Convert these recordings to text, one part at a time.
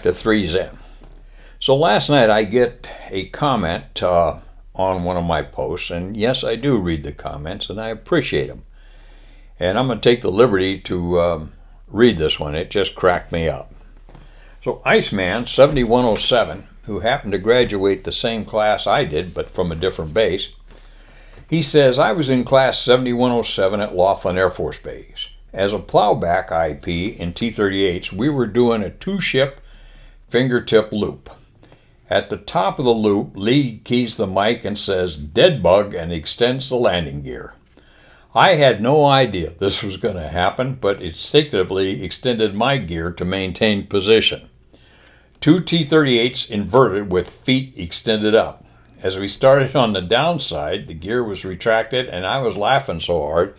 to 3's in. So last night I get a comment on one of my posts, and yes, I do read the comments, and I appreciate them. And I'm going to take the liberty to read this one. It just cracked me up. So Iceman 7107, who happened to graduate the same class I did, but from a different base, he says, I was in class 7107 at Laughlin Air Force Base. As a plowback IP in T-38s, we were doing a two-ship fingertip loop. At the top of the loop, Lee keys the mic and says, "Dead bug," and extends the landing gear. I had no idea this was going to happen, but instinctively extended my gear to maintain position. Two T-38s inverted with feet extended up. As we started on the downside, the gear was retracted, and I was laughing so hard,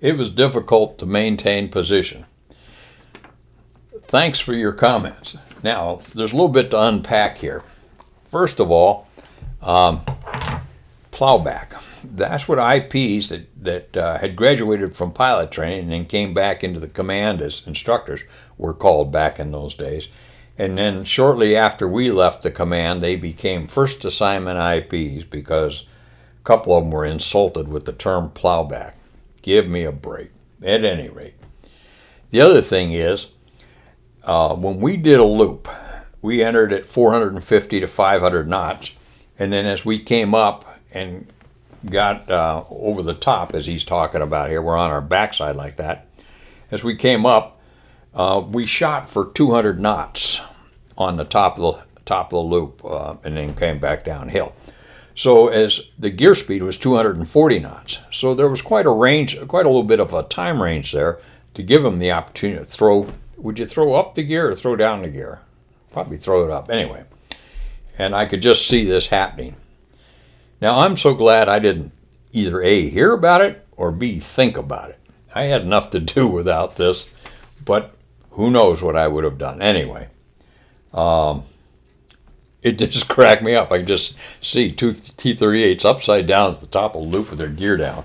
it was difficult to maintain position. Thanks for your comments. Now, there's a little bit to unpack here. First of all, plowback. That's what IPs that had graduated from pilot training and then came back into the command as instructors were called back in those days. And then shortly after we left the command, they became first assignment IPs because a couple of them were insulted with the term plowback. Give me a break, at any rate. The other thing is, when we did a loop, we entered at 450 to 500 knots, and then as we came up and got over the top, as he's talking about here, we're on our backside like that. As we came up, we shot for 200 knots on the top of the loop, and then came back downhill. So as the gear speed was 240 knots, so there was quite a range, quite a little bit of a time range there to give them the opportunity to throw. Would you throw up the gear or throw down the gear? Probably throw it up anyway. And I could just see this happening. Now I'm so glad I didn't either A, hear about it, or B, think about it. I had enough to do without this, but who knows what I would have done anyway. It just cracked me up. I could just see two T-38s upside down at the top of the loop with their gear down.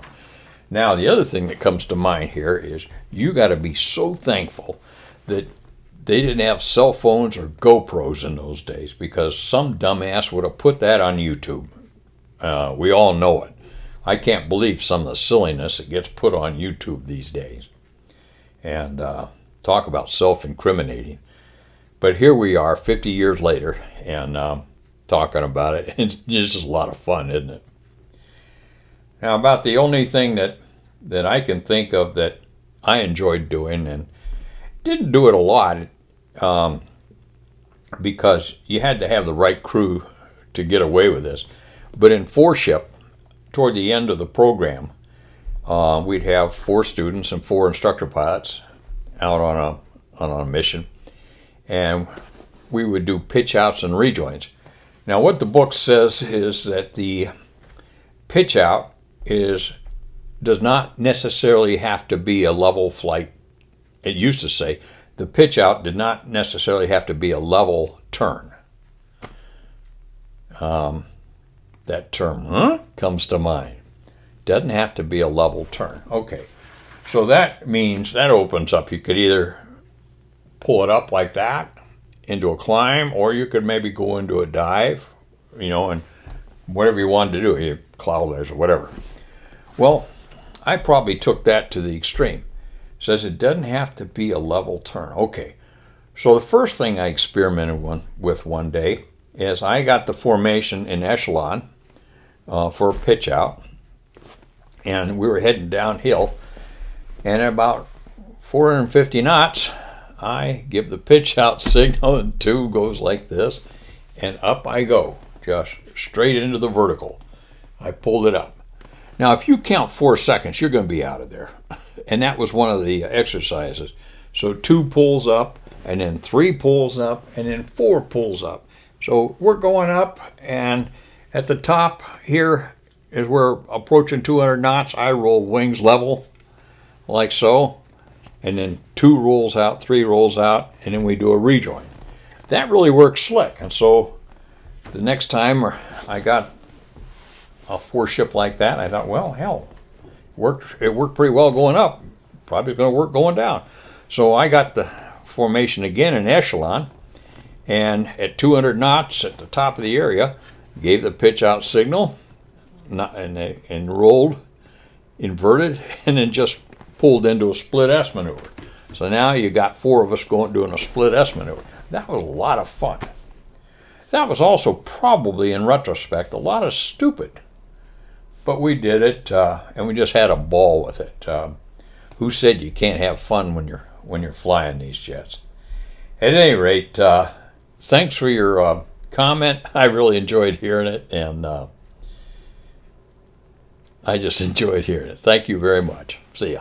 Now the other thing that comes to mind here is you got to be so thankful that they didn't have cell phones or GoPros in those days, because some dumbass would have put that on YouTube. We all know it. I can't believe some of the silliness that gets put on YouTube these days. And talk about self-incriminating. But here we are 50 years later and talking about it. It's just a lot of fun, isn't it? Now, about the only thing that I can think of that I enjoyed doing, and didn't do it a lot, because you had to have the right crew to get away with this. But in four-ship, toward the end of the program, we'd have 4 students and 4 instructor pilots out on a mission, and we would do pitch outs and rejoins. Now, what the book says is that the pitch out does not necessarily have to be a level flight. It used to say the pitch out did not necessarily have to be a level turn. That term, comes to mind. Doesn't have to be a level turn. Okay, so that means that opens up. You could either pull it up like that into a climb, or you could maybe go into a dive, and whatever you wanted to do, you cloudless or whatever. Well, I probably took that to the extreme. It says it doesn't have to be a level turn. Okay, so the first thing I experimented with one day is I got the formation in echelon for a pitch out, and we were heading downhill, and at about 450 knots, I give the pitch out signal, and 2 goes like this, and up I go, just straight into the vertical. I pulled it up. Now, if you count 4 seconds, you're going to be out of there. And that was one of the exercises. So 2 pulls up, and then 3 pulls up, and then 4 pulls up. So we're going up, and at the top here, as we're approaching 200 knots, I roll wings level, like so. And then 2 rolls out, 3 rolls out, and then we do a rejoin. That really works slick. And so the next time I got a 4-ship like that, I thought, well, hell, it worked pretty well going up. Probably it's going to work going down. So I got the formation again in echelon, and at 200 knots at the top of the area, gave the pitch out signal, and rolled, inverted, and then just pulled into a split S maneuver. So now you got 4 of us doing a split S maneuver. That was a lot of fun. That was also probably, in retrospect, a lot of stupid. But we did it, and we just had a ball with it. Who said you can't have fun when you're flying these jets? At any rate, thanks for your comment. I really enjoyed hearing it, and I just enjoyed hearing it. Thank you very much. See ya.